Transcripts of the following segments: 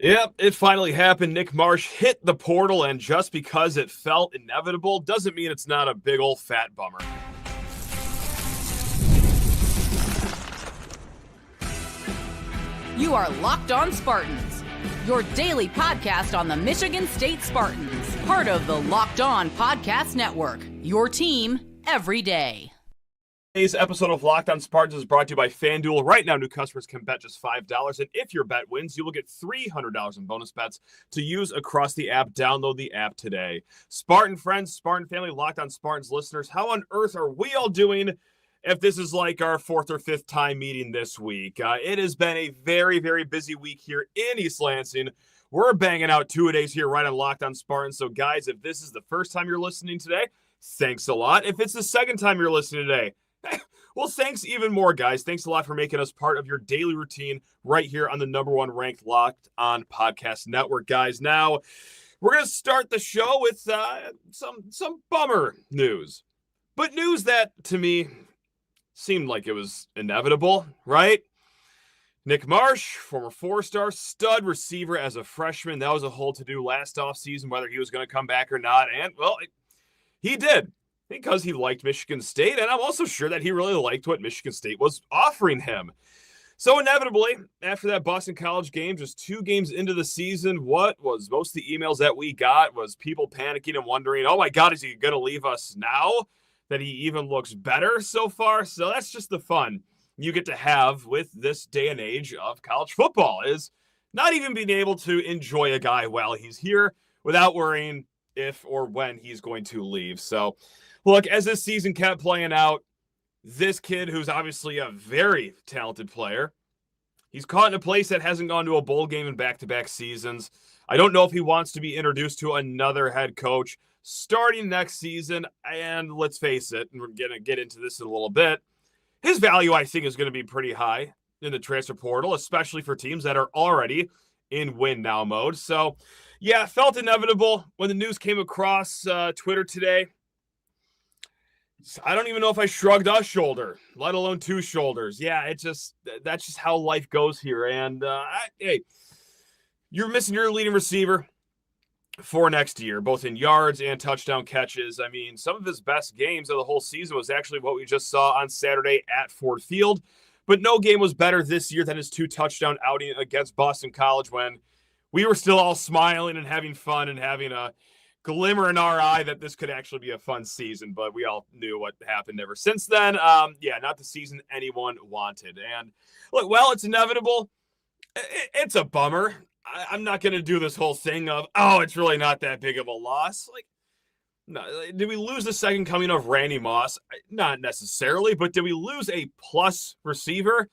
Yep, it finally happened. Nick Marsh hit the portal, and just because it felt inevitable doesn't mean it's not a big old fat bummer. You are Locked On Spartans, your daily podcast on the Michigan State Spartans, part of the Locked On Podcast Network, your team every day. Today's episode of Locked On Spartans is brought to you by FanDuel. Right now, new customers can bet just $5, and if your bet wins, you will get $300 in bonus bets to use across the app. Download the app today. Spartan friends, Spartan family, Locked On Spartans listeners, how on earth are we all doing if this is like our fourth or fifth time meeting this week? It has been a very, very busy week here in East Lansing. We're banging out 2 days here right on Locked On Spartans. So, guys, if this is the first time you're listening today, thanks a lot. If it's the second time you're listening today, well, thanks even more, guys. Thanks a lot for making us part of your daily routine right here on the number one ranked Locked On Podcast Network, guys. Now, we're going to start the show with some bummer news. But news that, to me, seemed like it was inevitable, right? Nick Marsh, former four-star stud receiver as a freshman. That was a whole to-do last offseason, whether he was going to come back or not. And, well, he did, because he liked Michigan State, and I'm also sure that he really liked what Michigan State was offering him. So inevitably, after that Boston College game, just 2 games into the season, what was most of the emails that we got was people panicking and wondering, oh my God, is he going to leave us now that he even looks better so far? So that's just the fun you get to have with this day and age of college football, is not even being able to enjoy a guy while he's here without worrying if or when he's going to leave. So look, as this season kept playing out, this kid, who's obviously a very talented player, he's caught in a place that hasn't gone to a bowl game in back-to-back seasons. I don't know if he wants to be introduced to another head coach starting next season. And let's face it, and we're going to get into this in a little bit, his value, I think, is going to be pretty high in the transfer portal, especially for teams that are already in win-now mode. So, yeah, it felt inevitable when the news came across Twitter today. I don't even know if I shrugged a shoulder, let alone 2 shoulders. Yeah, that's just how life goes here. And, hey, you're missing your leading receiver for next year, both in yards and touchdown catches. I mean, some of his best games of the whole season was actually what we just saw on Saturday at Ford Field. But no game was better this year than his 2 touchdown outing against Boston College, when we were still all smiling and having fun and having a glimmer in our eye that this could actually be a fun season. But we all knew what happened ever since then. Not the season anyone wanted. And look, well, it's inevitable. It's a bummer. I'm not going to do this whole thing of, oh, it's really not that big of a loss. Like, no, did we lose the second coming of Randy Moss? Not necessarily, but did we lose a plus receiver?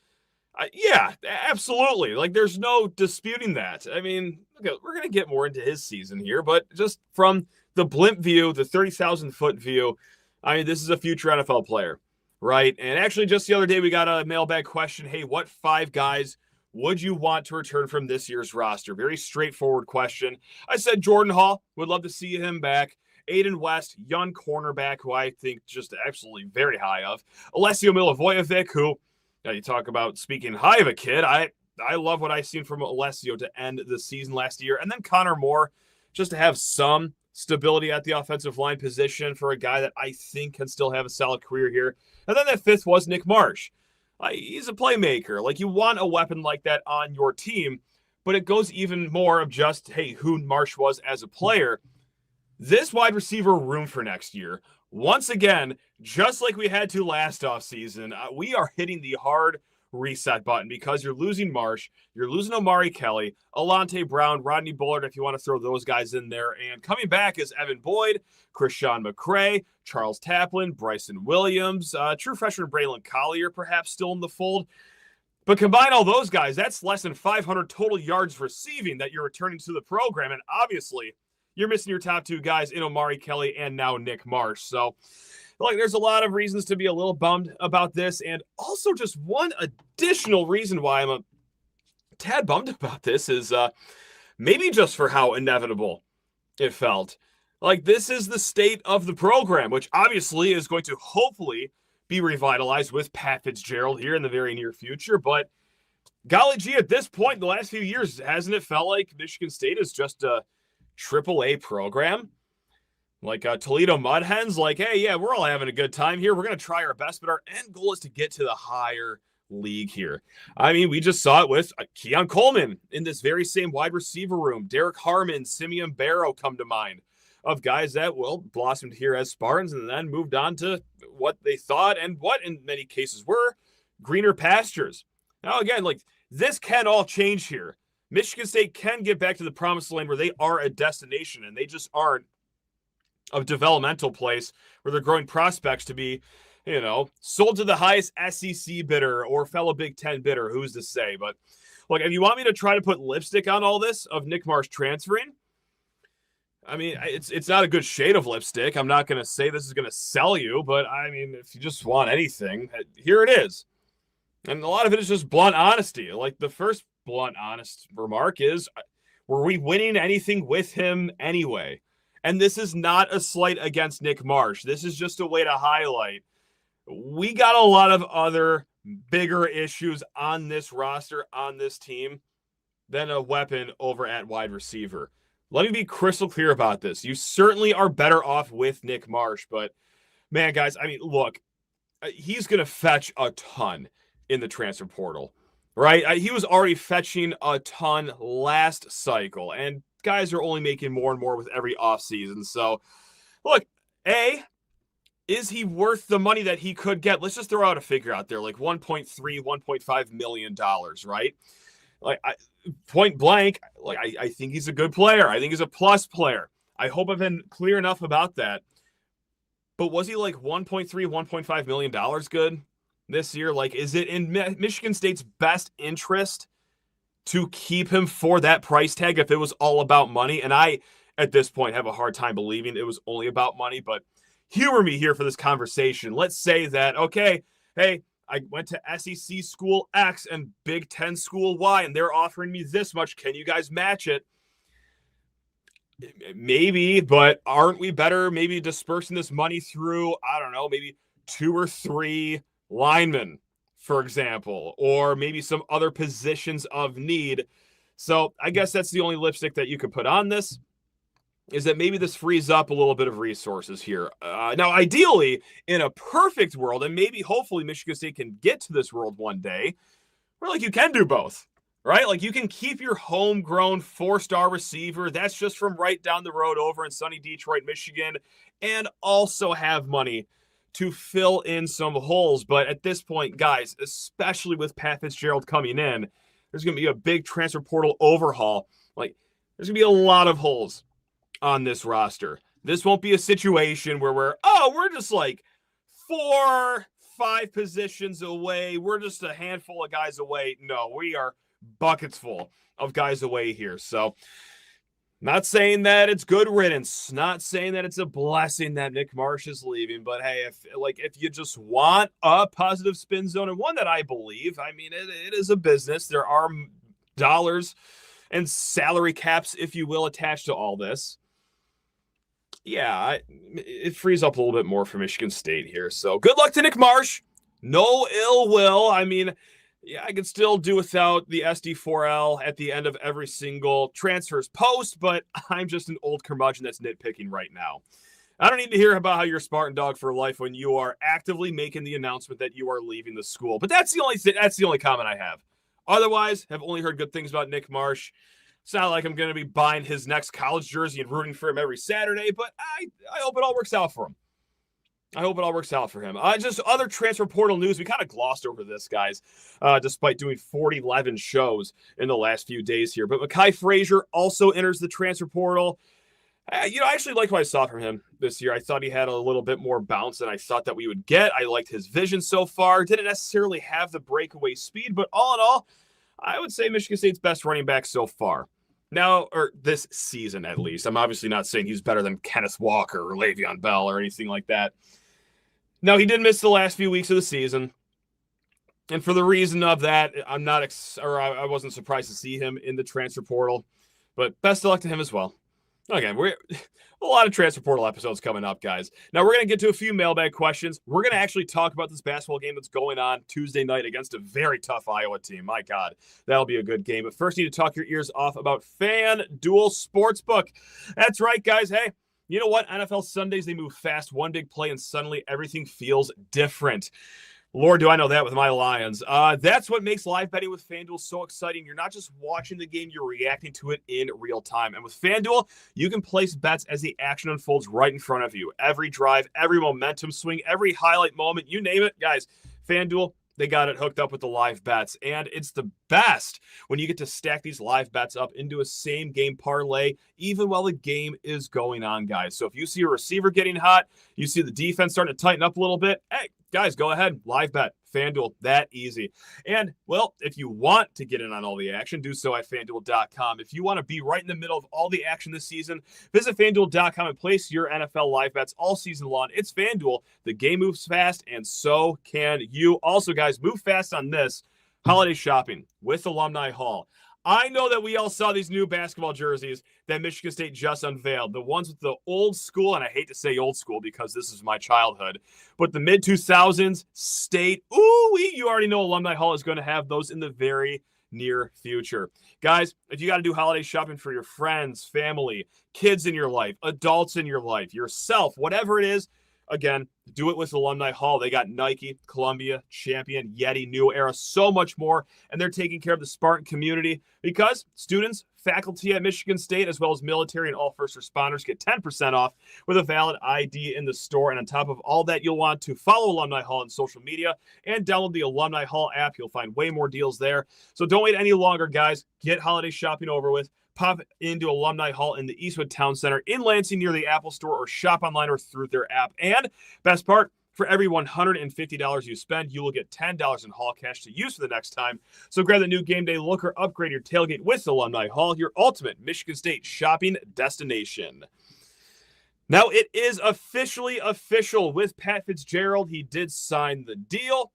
Yeah, absolutely. Like, there's no disputing that. I mean, okay, we're going to get more into his season here, but just from the blimp view, the 30,000-foot view, I mean, this is a future NFL player, right? And actually, just the other day, we got a mailbag question. Hey, what 5 guys would you want to return from this year's roster? Very straightforward question. I said Jordan Hall, would love to see him back. Aiden West, young cornerback, who I think just absolutely very high of. Alessio Milivojevic, who, you talk about speaking high of a kid. I love what I've seen from Alessio to end the season last year. And then Connor Moore, just to have some stability at the offensive line position for a guy that I think can still have a solid career here. And then that 5th was Nick Marsh. He's a playmaker. Like, you want a weapon like that on your team, but it goes even more of just, hey, who Marsh was as a player. This wide receiver room for next year, once again, just like we had to last offseason, we are hitting the hard reset button, because you're losing Marsh, you're losing Omari Kelly, Alante Brown, Rodney Bullard, if you want to throw those guys in there. And coming back is Evan Boyd, Krishan McCray, Charles Taplin, Bryson Williams, true freshman Braylon Collier perhaps still in the fold. But combine all those guys, that's less than 500 total yards receiving that you're returning to the program. And obviously, you're missing your top 2 guys in Omari Kelly and now Nick Marsh. So, like, there's a lot of reasons to be a little bummed about this. And also, just one additional reason why I'm a tad bummed about this is maybe just for how inevitable it felt. Like, this is the state of the program, which obviously is going to hopefully be revitalized with Pat Fitzgerald here in the very near future. But golly gee, at this point in the last few years, hasn't it felt like Michigan State is just a AAA program? Like Toledo Mud Hens, like, hey, yeah, we're all having a good time here. We're going to try our best, but our end goal is to get to the higher league here. I mean, we just saw it with Keon Coleman in this very same wide receiver room. Derek Harmon, Simeon Barrow come to mind of guys that, well, blossomed here as Spartans and then moved on to what they thought and what in many cases were greener pastures. Now, again, like, this can all change here. Michigan State can get back to the promised land where they are a destination and they just aren't a developmental place where they're growing prospects to be, sold to the highest SEC bidder or fellow Big Ten bidder. Who's to say? But look, if you want me to try to put lipstick on all this of Nick Marsh transferring, I mean, it's not a good shade of lipstick. I'm not going to say this is going to sell you, but I mean, if you just want anything, here it is. And a lot of it is just blunt honesty. Like the first blunt, honest remark is, were we winning anything with him anyway? And this is not a slight against Nick Marsh. This is just a way to highlight. We got a lot of other bigger issues on this roster, on this team, than a weapon over at wide receiver. Let me be crystal clear about this. You certainly are better off with Nick Marsh, but man, guys, I mean, look, he's going to fetch a ton in the transfer portal, right? He was already fetching a ton last cycle, and guys are only making more and more with every offseason. So, look, is he worth the money that he could get? Let's just throw out a figure out there, like $1.5 million, right? Like, point blank, like I think he's a good player. I think he's a plus player. I hope I've been clear enough about that. But was he like $1.5 million good this year? Like, is it in Michigan State's best interest to keep him for that price tag if it was all about money? And I, at this point, have a hard time believing it was only about money, but humor me here for this conversation. Let's say that, okay, hey, I went to SEC school X and Big Ten school Y, and they're offering me this much. Can you guys match it? Maybe, but aren't we better maybe dispersing this money through, I don't know, maybe 2 or 3 linemen, for example, or maybe some other positions of need? So I guess that's the only lipstick that you could put on this, is that maybe this frees up a little bit of resources here. Now, ideally, in a perfect world, and maybe hopefully Michigan State can get to this world one day, where like you can do both, right? Like you can keep your homegrown 4-star receiver that's just from right down the road over in sunny Detroit, Michigan, and also have money to fill in some holes. But at this point, guys, especially with Pat Fitzgerald coming in, there's going to be a big transfer portal overhaul. Like there's going to be a lot of holes on this roster. This won't be a situation where we're just like 4-5 positions away. We're just a handful of guys away. No, we are buckets full of guys away here. So not saying that it's good riddance, not saying that it's a blessing that Nick Marsh is leaving, but hey, if you just want a positive spin zone, and one that I believe, I mean, it is a business. There are dollars and salary caps, if you will, attached to all this. Yeah, it frees up a little bit more for Michigan State here. So good luck to Nick Marsh. No ill will. I mean, yeah, I could still do without the SD4L at the end of every single transfers post, but I'm just an old curmudgeon that's nitpicking right now. I don't need to hear about how you're Spartan dog for life when you are actively making the announcement that you are leaving the school. But that's the only thing. That's the only comment I have. Otherwise, have only heard good things about Nick Marsh. It's not like I'm going to be buying his next college jersey and rooting for him every Saturday, but I hope it all works out for him. I hope it all works out for him. Just other transfer portal news. We kind of glossed over this, guys, despite doing 11 shows in the last few days here. But Mai Frazier also enters the transfer portal. I actually liked what I saw from him this year. I thought he had a little bit more bounce than I thought that we would get. I liked his vision so far. Didn't necessarily have the breakaway speed, but all in all, I would say Michigan State's best running back so far. Now, or this season at least. I'm obviously not saying he's better than Kenneth Walker or Le'Veon Bell or anything like that. Now, he did miss the last few weeks of the season. And for the reason of that, I wasn't surprised to see him in the transfer portal. But best of luck to him as well. Okay, we're a lot of transfer portal episodes coming up, guys. Now we're going to get to a few mailbag questions. We're going to actually talk about this basketball game that's going on Tuesday night against a very tough Iowa team. My God, that'll be a good game. But first, you need to talk your ears off about FanDuel Sportsbook. That's right, guys. Hey, you know what? NFL Sundays, they move fast. One big play, and suddenly everything feels different. Lord, do I know that with my Lions. That's what makes live betting with FanDuel so exciting. You're not just watching the game, you're reacting to it in real time. And with FanDuel, you can place bets as the action unfolds right in front of you. Every drive, every momentum swing, every highlight moment, you name it. Guys, FanDuel, they got it hooked up with the live bets. And it's the best when you get to stack these live bets up into a same game parlay, even while the game is going on, guys. So if you see a receiver getting hot, you see the defense starting to tighten up a little bit, hey, guys, go ahead, live bet, FanDuel, that easy. And, well, if you want to get in on all the action, do so at FanDuel.com. If you want to be right in the middle of all the action this season, visit FanDuel.com and place your NFL live bets all season long. It's FanDuel. The game moves fast, and so can you. Also, guys, move fast on this. Holiday shopping with Alumni Hall. I know that we all saw these new basketball jerseys that Michigan State just unveiled. The ones with the old school, and I hate to say old school because this is my childhood, but the mid-2000s State. Ooh, you already know Alumni Hall is going to have those in the very near future. Guys, if you got to do holiday shopping for your friends, family, kids in your life, adults in your life, yourself, whatever it is, again, do it with Alumni Hall. They got Nike, Columbia, Champion, Yeti, New Era, so much more. And they're taking care of the Spartan community because students, faculty at Michigan State, as well as military and all first responders get 10% off with a valid ID in the store. And on top of all that, you'll want to follow Alumni Hall on social media and download the Alumni Hall app. You'll find way more deals there. So don't wait any longer, guys. Get holiday shopping over with. Pop into Alumni Hall in the Eastwood Town Center in Lansing near the Apple Store, or shop online or through their app. And best part, for every $150 you spend, you will get $10 in Hall cash to use for the next time. So grab the new game day look or upgrade your tailgate with Alumni Hall, your ultimate Michigan State shopping destination. Now it is officially official with Pat Fitzgerald. He did sign the deal.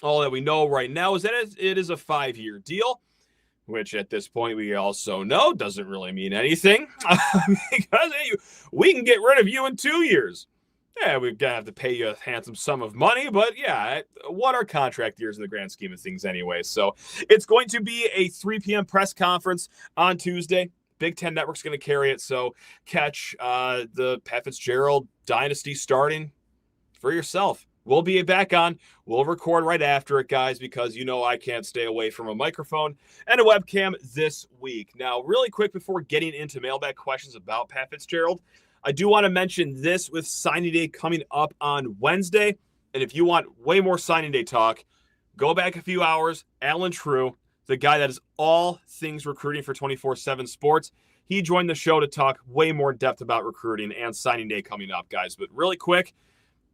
All that we know right now is that it is a 5-year deal, which at this point we also know doesn't really mean anything because hey, we can get rid of you in 2 years. Yeah, we're going to have to pay you a handsome sum of money, but yeah, what are contract years in the grand scheme of things anyway? So it's going to be a 3 p.m. press conference on Tuesday. Big Ten Network's going to carry it, so catch the Pat Fitzgerald dynasty starting for yourself. We'll be back on. We'll record right after it, guys, because you know I can't stay away from a microphone and a webcam this week. Now, really quick before getting into mailbag questions about Pat Fitzgerald, I do want to mention this with signing day coming up on Wednesday. And if you want way more signing day talk, go back a few hours. Alan True, the guy that is all things recruiting for 24/7 Sports, he joined the show to talk way more in depth about recruiting and signing day coming up, guys. But really quick,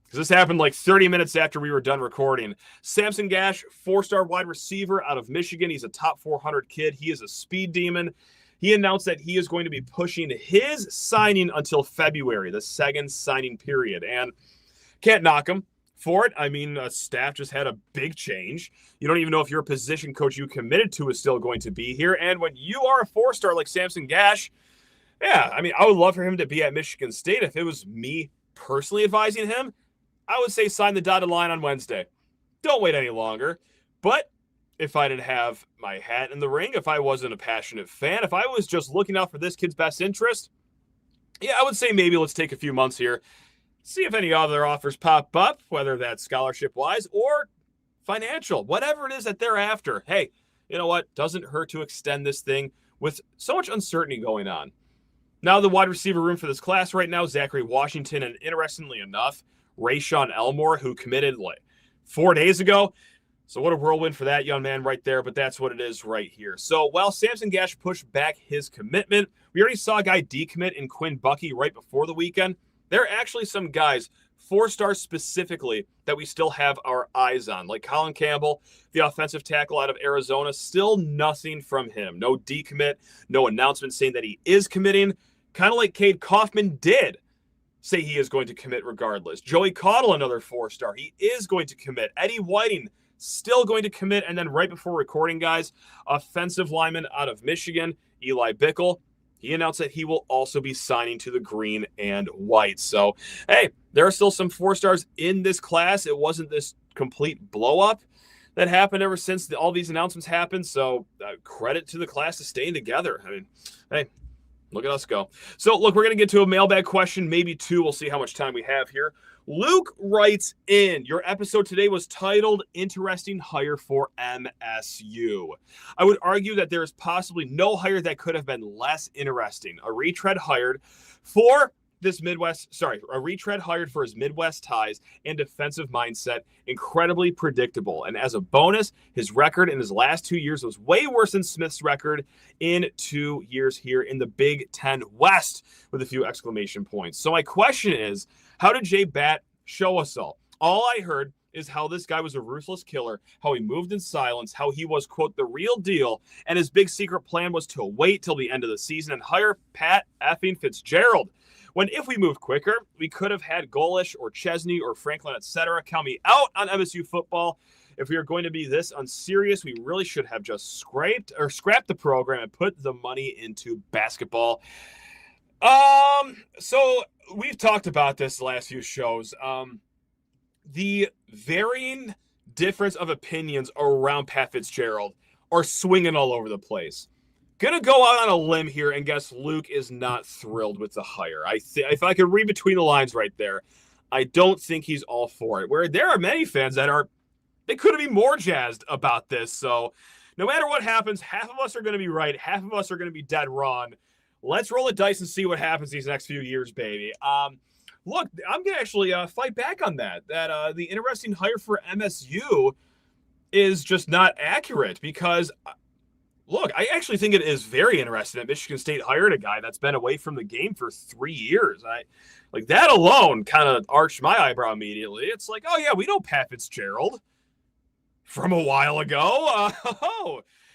because this happened like 30 minutes after we were done recording. Samson Gash, 4-star wide receiver out of Michigan. He's a top 400 kid. He is a speed demon. He announced that he is going to be pushing his signing until February, the second signing period. And can't knock him for it. I mean, staff just had a big change. You don't even know if your position coach you committed to is still going to be here. And when you are a 4-star like Samson Gash, yeah, I mean, I would love for him to be at Michigan State. If it was me personally advising him, I would say sign the dotted line on Wednesday. Don't wait any longer. But if I didn't have my hat in the ring, if I wasn't a passionate fan, if I was just looking out for this kid's best interest, yeah, I would say maybe let's take a few months here, see if any other offers pop up, whether that's scholarship-wise or financial, whatever it is that they're after. Hey, you know what? Doesn't hurt to extend this thing with so much uncertainty going on. Now the wide receiver room for this class right now, Zachary Washington, and interestingly enough, Rayshawn Elmore, who committed like 4 days ago. So what a whirlwind for that young man right there, but that's what it is right here. So while Samson Gash pushed back his commitment, we already saw a guy decommit in Quinn Bucky right before the weekend. There are actually some guys, 4-stars specifically, that we still have our eyes on, like Colin Campbell, the offensive tackle out of Arizona. Still nothing from him. No decommit, no announcement saying that he is committing, kind of like Cade Kaufman did say he is going to commit regardless. Joey Caudle, another 4-star. He is going to commit. Eddie Whiting, still going to commit. And then right before recording, guys, offensive lineman out of Michigan, Eli Bickle. he announced that he will also be signing to the green and white. So, hey, there are still some 4-stars in this class. It wasn't this complete blow up that happened ever since all these announcements happened. So, credit to the class to staying together. I mean, hey, look at us go. So, look, we're going to get to a mailbag question, maybe two. We'll see how much time we have here. Luke writes in, your episode today was titled Interesting Hire for MSU. I would argue that there is possibly no hire that could have been less interesting. A retread hired for his Midwest ties and defensive mindset, incredibly predictable. And as a bonus, his record in his last 2 years was way worse than Smith's record in 2 years here in the Big Ten West, with a few exclamation points. So my question is, how did Jay Batt show us all? All I heard is how this guy was a ruthless killer, how he moved in silence, how he was, quote, the real deal, and his big secret plan was to wait till the end of the season and hire Pat effing Fitzgerald. When if we moved quicker, we could have had Golish or Chesney or Franklin, etc. Count me out on MSU football. If we are going to be this unserious, we really should have just scrapped the program and put the money into basketball. So we've talked about this the last few shows. The varying difference of opinions around Pat Fitzgerald are swinging all over the place. Gonna go out on a limb here and guess Luke is not thrilled with the hire. If I could read between the lines right there, I don't think he's all for it. Where there are many fans that they couldn't be more jazzed about this. So no matter what happens, half of us are going to be right, half of us are going to be dead wrong. Let's roll the dice and see what happens these next few years, baby. Look, I'm going to actually fight back on that the interesting hire for MSU is just not accurate because, look, I actually think it is very interesting that Michigan State hired a guy that's been away from the game for 3 years. Like that alone kind of arched my eyebrow immediately. It's like, oh, yeah, we know Pat Fitzgerald from a while ago.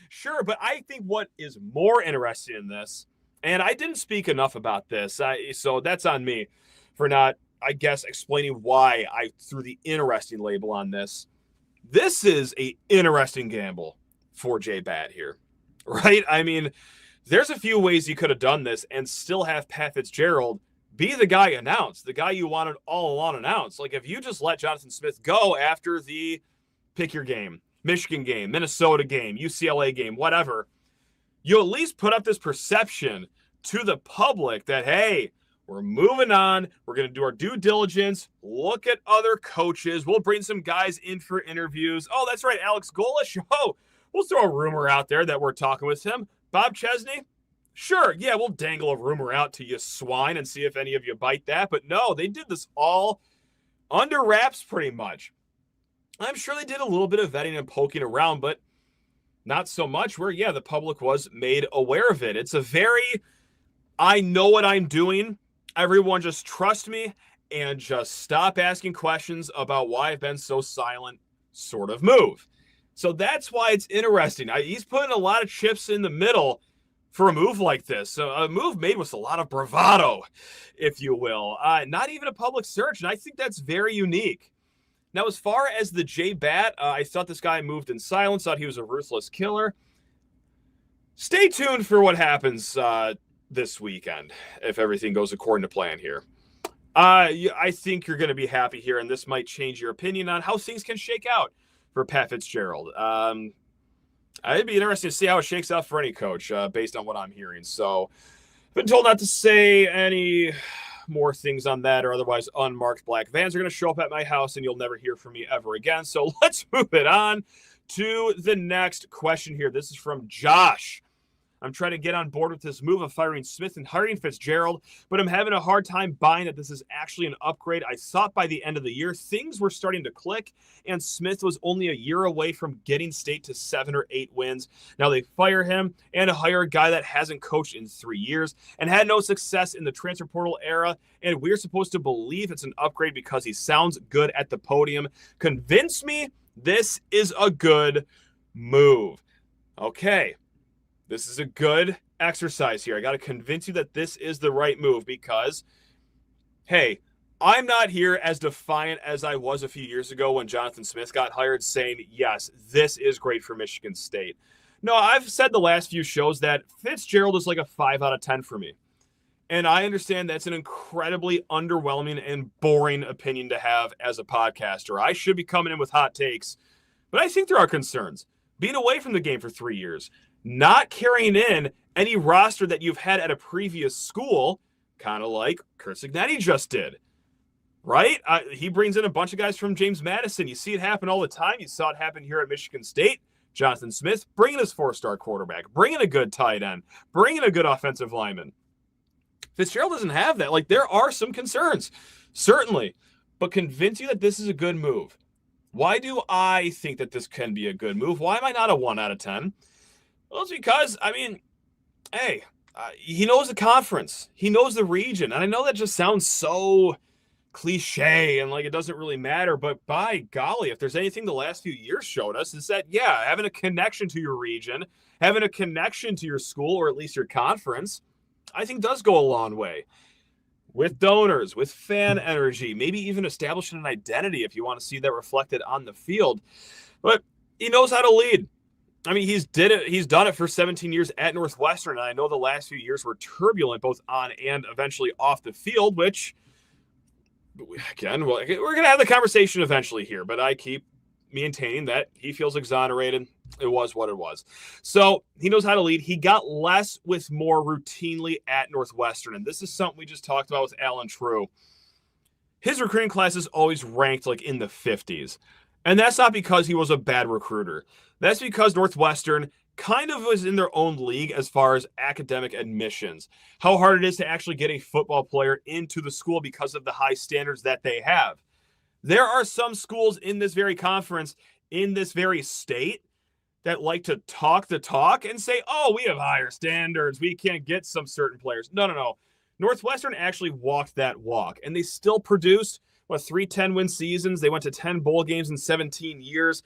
Sure, but I think what is more interesting in this, and I didn't speak enough about this, so that's on me for not, I guess, explaining why I threw the interesting label on this. This is an interesting gamble for Jay Batt here, right? I mean, there's a few ways you could have done this and still have Pat Fitzgerald be the guy announced, the guy you wanted all along announced. Like if you just let Jonathan Smith go after the pick your game, Michigan game, Minnesota game, UCLA game, whatever, you at least put up this perception to the public that, hey, we're moving on. We're going to do our due diligence. Look at other coaches. We'll bring some guys in for interviews. Oh, that's right, Alex Golish. Oh, we'll throw a rumor out there that we're talking with him. Bob Chesney? Sure, yeah, we'll dangle a rumor out to you swine and see if any of you bite that. But no, they did this all under wraps pretty much. I'm sure they did a little bit of vetting and poking around, but not so much where, yeah, the public was made aware of it. It's a very, I know what I'm doing. Everyone just trust me and just stop asking questions about why I've been so silent sort of move. So that's why it's interesting. He's putting a lot of chips in the middle for a move like this. So a move made with a lot of bravado, if you will. Not even a public search, and I think that's very unique. Now, as far as the Jay Batt, I thought this guy moved in silence, thought he was a ruthless killer. Stay tuned for what happens this weekend, if everything goes according to plan here. I think you're going to be happy here, and this might change your opinion on how things can shake out for Pat Fitzgerald. It'd be interesting to see how it shakes out for any coach based on what I'm hearing. So I've been told not to say any more things on that, or otherwise unmarked black vans are going to show up at my house and you'll never hear from me ever again. So let's move it on to the next question here. This is from Josh. I'm trying to get on board with this move of firing Smith and hiring Fitzgerald, but I'm having a hard time buying that this is actually an upgrade. I thought by the end of the year, things were starting to click, and Smith was only a year away from getting State to 7 or 8 wins. Now they fire him and hire a guy that hasn't coached in 3 years and had no success in the transfer portal era, and we're supposed to believe it's an upgrade because he sounds good at the podium. Convince me this is a good move. Okay. This is a good exercise here. I got to convince you that this is the right move because, hey, I'm not here as defiant as I was a few years ago when Jonathan Smith got hired saying, yes, this is great for Michigan State. No, I've said the last few shows that Fitzgerald is like a 5 out of 10 for me. And I understand that's an incredibly underwhelming and boring opinion to have as a podcaster. I should be coming in with hot takes, but I think there are concerns. Being away from the game for 3 years, not carrying in any roster that you've had at a previous school, kind of like Curt Cignetti just did. Right? He brings in a bunch of guys from James Madison. You see it happen all the time. You saw it happen here at Michigan State. Jonathan Smith bringing his 4-star quarterback, bringing a good tight end, bringing a good offensive lineman. Fitzgerald doesn't have that. Like, there are some concerns, certainly, but convince you that this is a good move. Why do I think that this can be a good move? Why am I not a 1 out of 10? Well, it's because, hey, he knows the conference. He knows the region. And I know that just sounds so cliche and like it doesn't really matter, but by golly, if there's anything the last few years showed us, is that, yeah, having a connection to your region, having a connection to your school, or at least your conference, I think does go a long way. With donors, with fan energy, maybe even establishing an identity if you want to see that reflected on the field. But he knows how to lead. I mean, he's done it for 17 years at Northwestern, and I know the last few years were turbulent, both on and eventually off the field, which, again, we're going to have the conversation eventually here, but I keep maintaining that he feels exonerated. It was what it was. So he knows how to lead. He got less with more routinely at Northwestern, and this is something we just talked about with Alan True. His recruiting class is always ranked like in the 50s, and that's not because he was a bad recruiter. That's because Northwestern kind of was in their own league as far as academic admissions, how hard it is to actually get a football player into the school because of the high standards that they have. There are some schools in this very conference, in this very state, that like to talk the talk and say, oh, we have higher standards, we can't get some certain players. No. Northwestern actually walked that walk, and they still produced, 3 10-win seasons. They went to 10 bowl games in 17 years.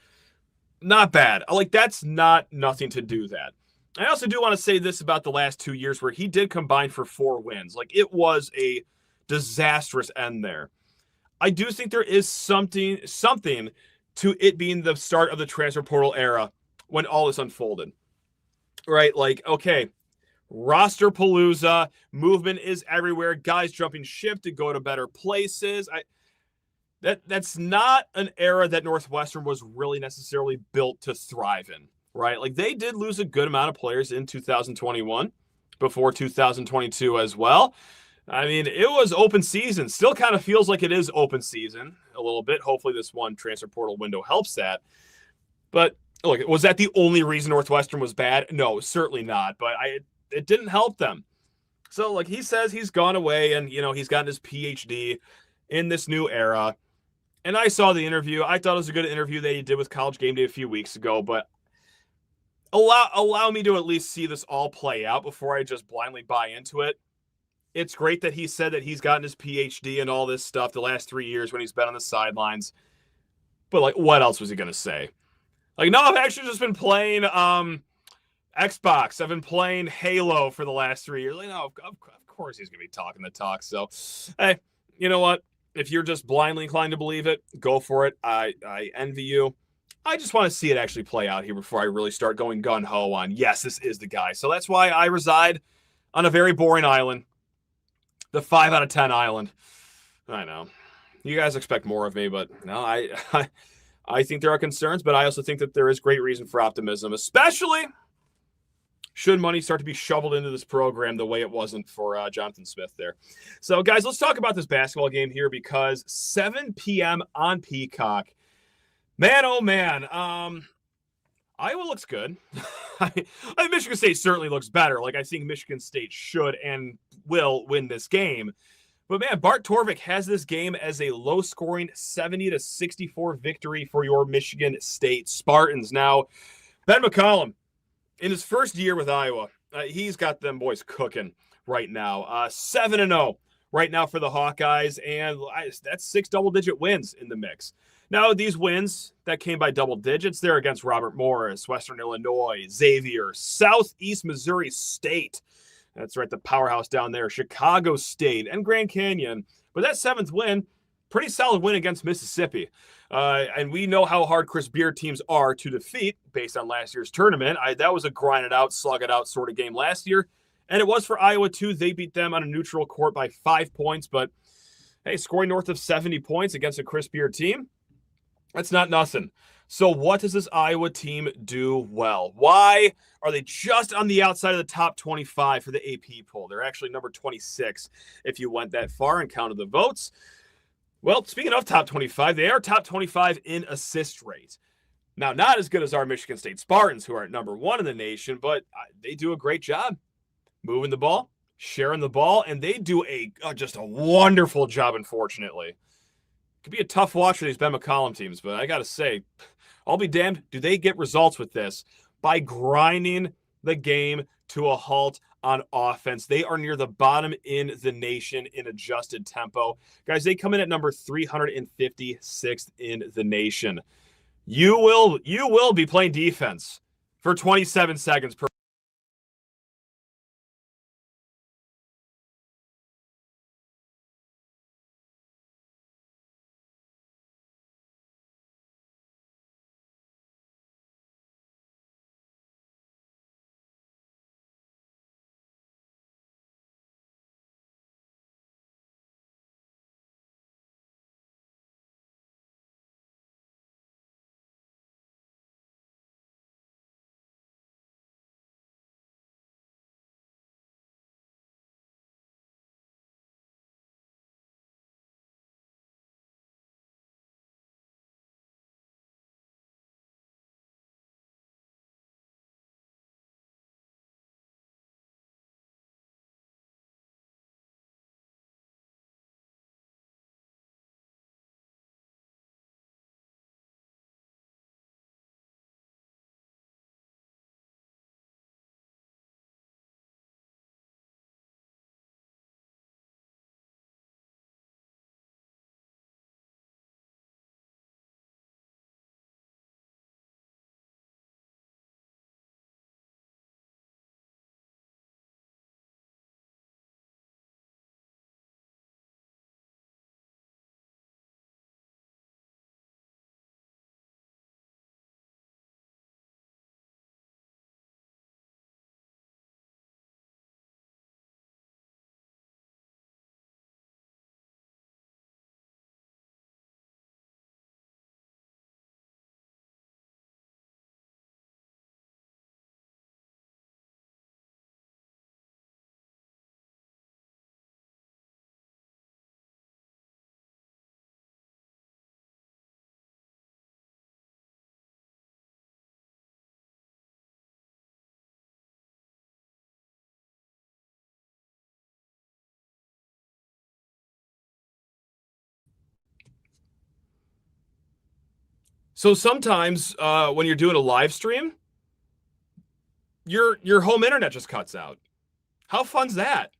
Not bad. Like, that's not nothing to do that. I also do want to say this about the last 2 years where he did combine for 4 wins. Like, it was a disastrous end there. I do think there is something to it being the start of the transfer portal era when all this unfolded. Right? Like, okay, roster palooza, movement is everywhere, guys jumping ship to go to better places. That's not an era that Northwestern was really necessarily built to thrive in, right? Like, they did lose a good amount of players in 2021, before 2022 as well. I mean, it was open season. Still kind of feels like it is open season a little bit. Hopefully this one transfer portal window helps that. But look, was that the only reason Northwestern was bad? No, certainly not. But it didn't help them. So, like, he says he's gone away and, he's gotten his PhD in this new era. And I saw the interview. I thought it was a good interview that he did with College Game Day a few weeks ago. But allow me to at least see this all play out before I just blindly buy into it. It's great that he said that he's gotten his PhD and all this stuff the last 3 years when he's been on the sidelines. But, like, what else was he going to say? Like, no, I've actually just been playing Xbox. I've been playing Halo for the last 3 years. Like, no, of course he's going to be talking the talk. So, hey, you know what? If you're just blindly inclined to believe it, go for it. I envy you. I just want to see it actually play out here before I really start going gun-ho on, yes, this is the guy. So that's why I reside on a very boring island. The 5 out of 10 island. I know. You guys expect more of me, but no, I think there are concerns, but I also think that there is great reason for optimism, especially should money start to be shoveled into this program the way it wasn't for Jonathan Smith there. So, guys, let's talk about this basketball game here because 7 p.m. on Peacock. Man, oh, man. Iowa looks good. I think Michigan State certainly looks better. Like, I think Michigan State should and will win this game. But, man, Bart Torvik has this game as a low-scoring 70-64 victory for your Michigan State Spartans. Now, Ben McCollum, in his first year with Iowa, he's got them boys cooking right now. 7-0 right now for the Hawkeyes, and that's 6 double-digit wins in the mix. Now, these wins that came by double digits, they're against Robert Morris, Western Illinois, Xavier, Southeast Missouri State. That's right, the powerhouse down there, Chicago State, and Grand Canyon. But that 7th win, pretty solid win against Mississippi. And we know how hard Chris Beard teams are to defeat based on last year's tournament. That was a grind it out, slug it out sort of game last year. And it was for Iowa, too. They beat them on a neutral court by 5 points. But, hey, scoring north of 70 points against a Chris Beard team, that's not nothing. So what does this Iowa team do well? Why are they just on the outside of the top 25 for the AP poll? They're actually number 26 if you went that far and counted the votes. Well, speaking of top 25, they are top 25 in assist rate. Now, not as good as our Michigan State Spartans, who are at number 1 in the nation, but they do a great job moving the ball, sharing the ball, and they do just a wonderful job, unfortunately. It could be a tough watch for these Ben McCollum teams, but I got to say, I'll be damned, do they get results with this by grinding the game to a halt on offense? They are near the bottom in the nation in adjusted tempo. Guys, they come in at number 356th in the nation. You will be playing defense for 27 seconds per. So sometimes when you're doing a live stream, your home internet just cuts out. How fun's that?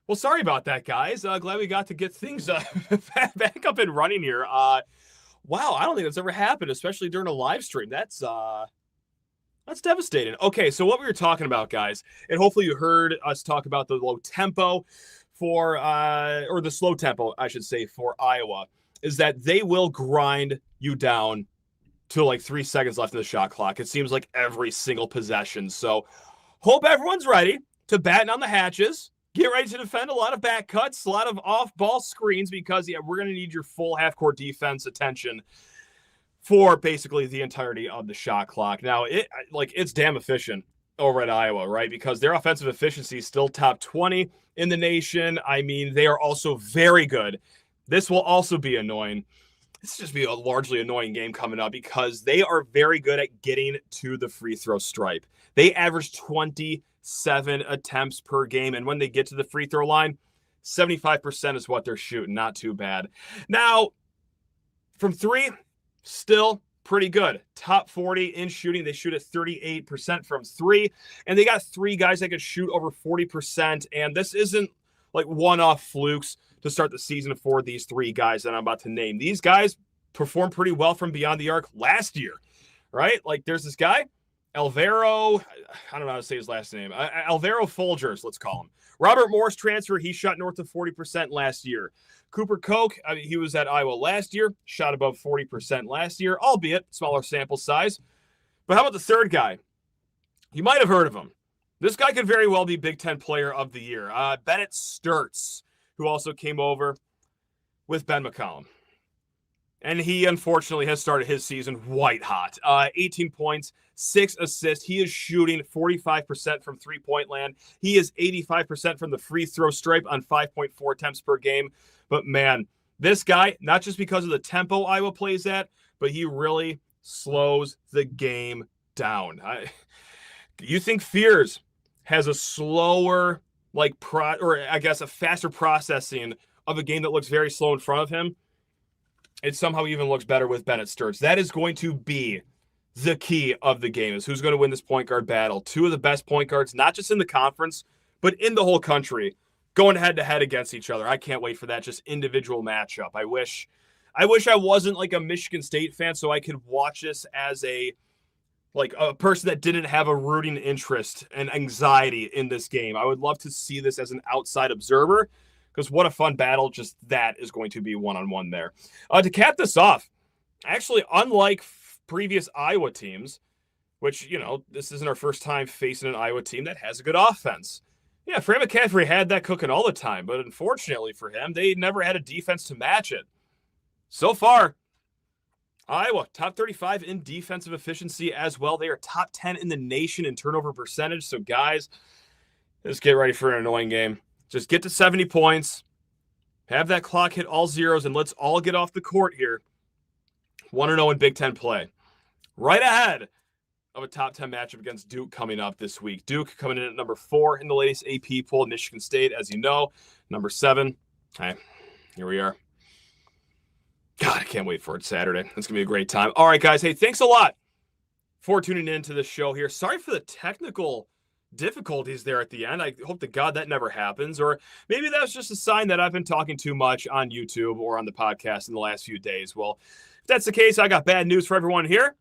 Well, sorry about that, guys. Glad we got to get things back up and running here. Wow, I don't think that's ever happened, especially during a live stream. That's devastating. Okay, so what we were talking about, guys, and hopefully you heard us talk about the low tempo or the slow tempo, I should say, for Iowa, is that they will grind you down to like 3 seconds left in the shot clock. It seems like every single possession. So hope everyone's ready to batten on the hatches. Get ready to defend a lot of back cuts, a lot of off-ball screens, because, we're going to need your full half-court defense attention for basically the entirety of the shot clock. Now, it's damn efficient over at Iowa, right? Because their offensive efficiency is still top 20 in the nation. I mean, they are also very good. This will also be annoying. This will just be a largely annoying game coming up because they are very good at getting to the free throw stripe. They average 27 attempts per game, and when they get to the free throw line, 75% is what they're shooting. Not too bad. Now, from three, still pretty good. Top 40 in shooting. They shoot at 38% from three, and they got three guys that can shoot over 40%, and this isn't like one-off flukes to start the season for these three guys that I'm about to name. These guys performed pretty well from beyond the arc last year, right? Like, there's this guy, Alvaro, I don't know how to say his last name. Alvaro Folgers, let's call him. Robert Morris transfer, he shot north of 40% last year. Cooper Koch, he was at Iowa last year, shot above 40% last year, albeit smaller sample size. But how about the third guy? You might have heard of him. This guy could very well be Big Ten Player of the Year. Bennett Sturtz, who also came over with Ben McCollum. And he, unfortunately, has started his season white hot. 18 points, 6 assists. He is shooting 45% from three-point land. He is 85% from the free throw stripe on 5.4 attempts per game. But, man, this guy, not just because of the tempo Iowa plays at, but he really slows the game down. You think Fears has a slower, a faster processing of a game that looks very slow in front of him? It somehow even looks better with Bennett Sturtz. That is going to be the key of the game, is who's going to win this point guard battle. Two of the best point guards, not just in the conference, but in the whole country, going head-to-head against each other. I can't wait for that just individual matchup. I wish I wasn't like a Michigan State fan so I could watch this as a person that didn't have a rooting interest and anxiety in this game. I would love to see this as an outside observer, because what a fun battle just that is going to be one-on-one there. To cap this off, actually, unlike previous Iowa teams, which, this isn't our first time facing an Iowa team that has a good offense. Yeah, Fran McCaffrey had that cooking all the time, but unfortunately for him, they never had a defense to match it. So far, Iowa, top 35 in defensive efficiency as well. They are top 10 in the nation in turnover percentage. So, guys, let's get ready for an annoying game. Just get to 70 points, have that clock hit all zeros, and let's all get off the court here. 1-0 in Big Ten play. Right ahead of a top 10 matchup against Duke coming up this week. Duke coming in at number 4 in the latest AP poll. Michigan State, as you know, number 7. Hey, here we are. God, I can't wait for it Saturday. It's going to be a great time. All right, guys. Hey, thanks a lot for tuning in to the show here. Sorry for the technical difficulties there at the end. I hope to God that never happens, or maybe that's just a sign that I've been talking too much on YouTube or on the podcast in the last few days. Well, if that's the case, I got bad news for everyone here.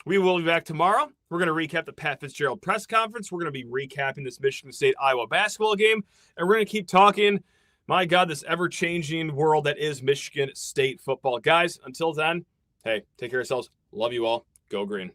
We will be back tomorrow. We're going to recap the Pat Fitzgerald press conference. We're going to be recapping this Michigan State-Iowa basketball game, and we're going to keep talking, my God, this ever-changing world that is Michigan State football. Guys, until then, hey, take care of yourselves. Love you all. Go Green.